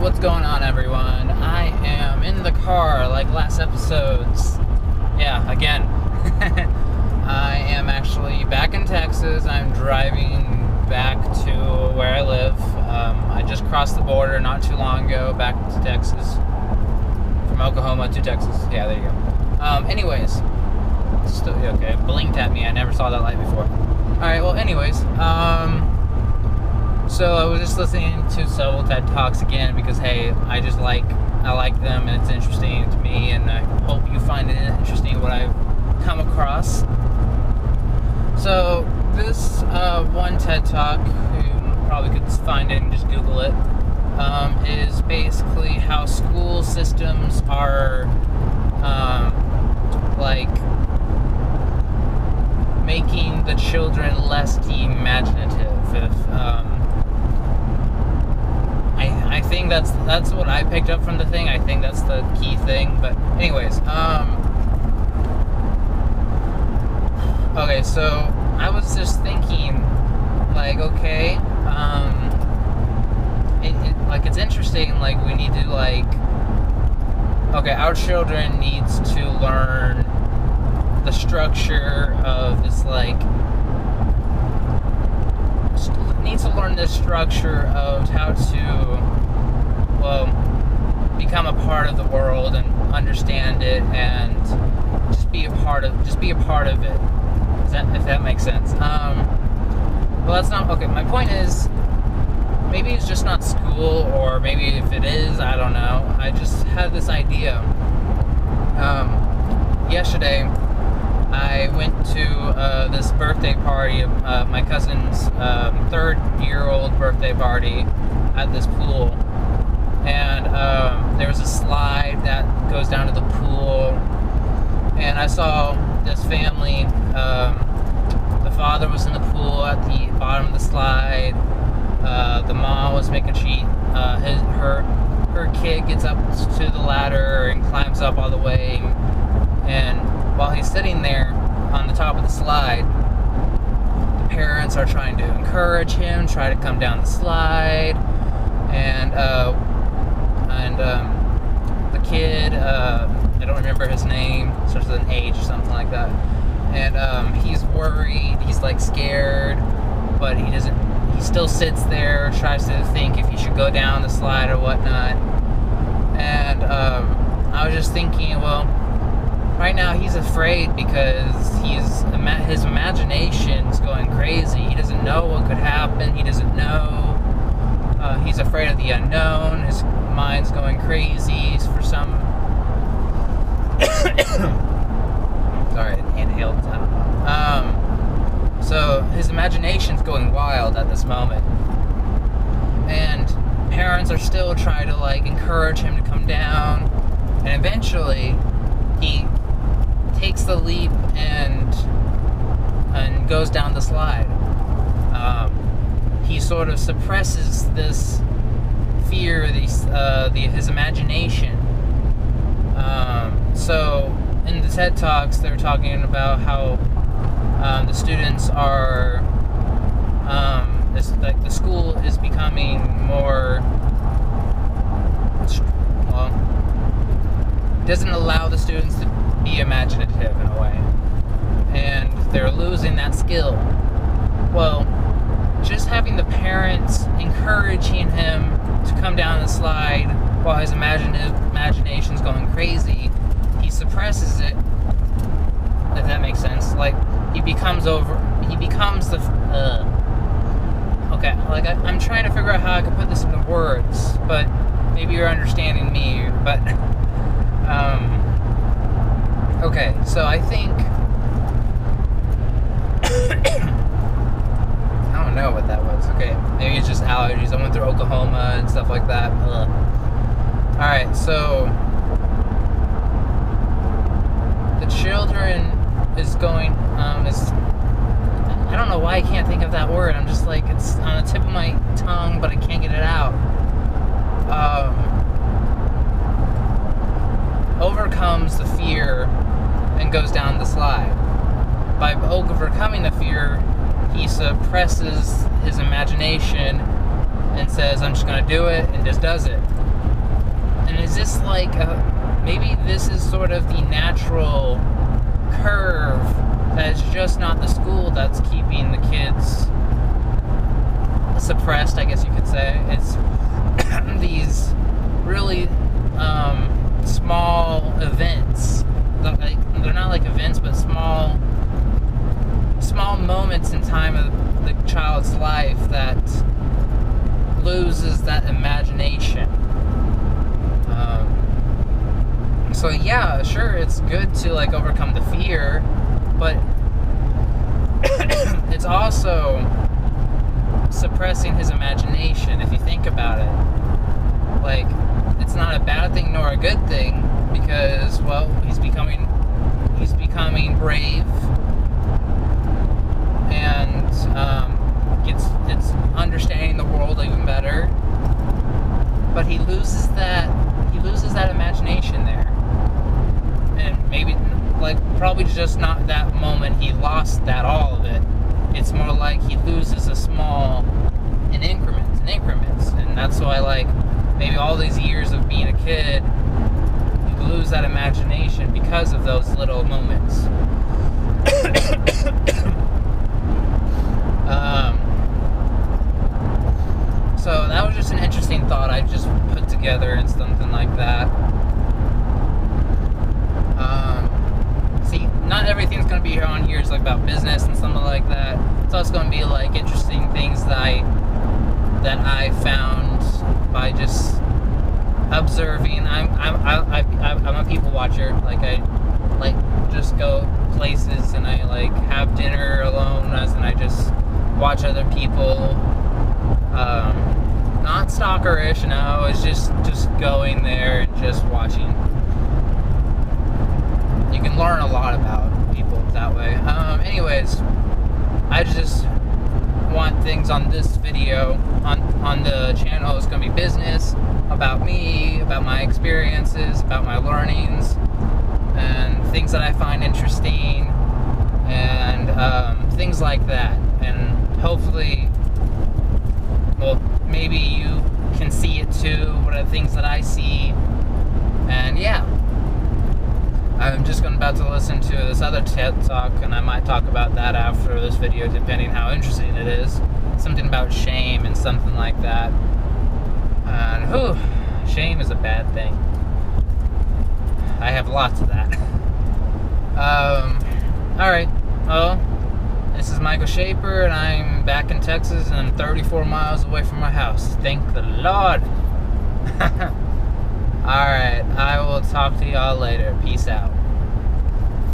what's going on, everyone? I am in the car like last episodes. Yeah, again. I am actually back in Texas. I'm driving back to where I live. I just crossed the border not too long ago, back to Texas. From Oklahoma to Texas. Yeah, there you go. Anyways. Okay, it blinked at me. I never saw that light before. Alright, well, anyways. So I was just listening to several TED Talks again because, hey, I like them and it's interesting to me, and I hope you find it interesting what I've come across. So this one TED Talk, you probably could find it and just Google it, is basically how school systems are making the children less imaginative. I think that's what I picked up from the thing. I think that's the key thing. But anyways, okay, so I was just thinking, like, okay, it's interesting, like, we need to, like, okay, our children needs to learn the structure of this, needs to learn the structure of how to, become a part of the world and understand it and just be a part of it. If that makes sense. Well, that's not okay. My point is, maybe it's just not school, or maybe if it is, I don't know. I just had this idea. Yesterday, I went to this birthday party, my cousin's 3rd-year-old birthday party at this pool. And there's a slide that goes down to the pool. And I saw this family. The father was in the pool at the bottom of the slide. The mom was making her kid gets up to the ladder and climbs up all the way. And while he's sitting there on the top of the slide, the parents are trying to encourage him, try to come down the slide, and the kid, I don't remember his name, starts with an H or something like that, and he's worried, he's like scared, but he still sits there, tries to think if he should go down the slide or whatnot. And I was just thinking, well, right now he's afraid because his imagination's going crazy. He doesn't know what could happen. He doesn't know. He's afraid of the unknown. His mind's going crazy for some. Sorry, inhaled. I don't know. So his imagination's going wild at this moment, and parents are still trying to encourage him to come down, and eventually he takes the leap and goes down the slide. He sort of suppresses this fear, his imagination. So in the TED Talks, they're talking about how the students are, the school is becoming more, doesn't allow the students to be imaginative in a way, and they're losing that skill. Well, just having the parents encouraging him to come down the slide while his imagination's going crazy, he suppresses it, if that makes sense. He becomes I'm trying to figure out how I can put this into words, but maybe you're understanding me, but okay, so I think I don't know what that was. Okay, maybe it's just allergies. I went through Oklahoma and stuff like that. Alright, so the children is going, I don't know why I can't think of that word. I'm just it's on the tip of my tongue, but I can't get it out. Overcomes the fear and goes down the slide. By overcoming the fear, he suppresses his imagination and says, I'm just going to do it, and just does it. And is this like maybe this is sort of the natural curve that it's just not the school that's keeping the kids suppressed, I guess you could say. It's these really small events. They're not like events, but small moments in time of the child's life that loses that imagination. So yeah, sure, it's good to like overcome the fear, but it's also suppressing his imagination. If you think about it, like, it's not a bad thing nor a good thing, because, well, he's becoming brave, and it's understanding the world even better. But he loses that imagination there, and maybe, like, probably just not that moment he lost that all of it. It's more like he loses in increments, and that's why, like, maybe all these years of being a kid, you lose that imagination because of those little moments. So that was just an interesting thought I just put together and something like that. See, not everything's going to be on here is like about business and something like that. It's also going to be like interesting things that I found by just observing. I'm a people watcher. Like, I like just go places and I like have dinner alone, and I just watch other people. Not stalkerish, no. It's just going there and just watching. You can learn a lot about people that way. Anyways, I just want things on this video, on the channel, is going to be business, about me, about my experiences, about my learnings, and things that I find interesting, and things like that. And hopefully, well, maybe you can see it too, what are the things that I see. And yeah, I'm just about to listen to this other TED Talk, and I might talk about that after this video, depending how interesting it is. Something about shame and something like that. And shame is a bad thing. I have lots of that. Alright, well, this is Michael Shaper, and I'm back in Texas, and I'm 34 miles away from my house. Thank the Lord. Alright, I will talk to y'all later. Peace out.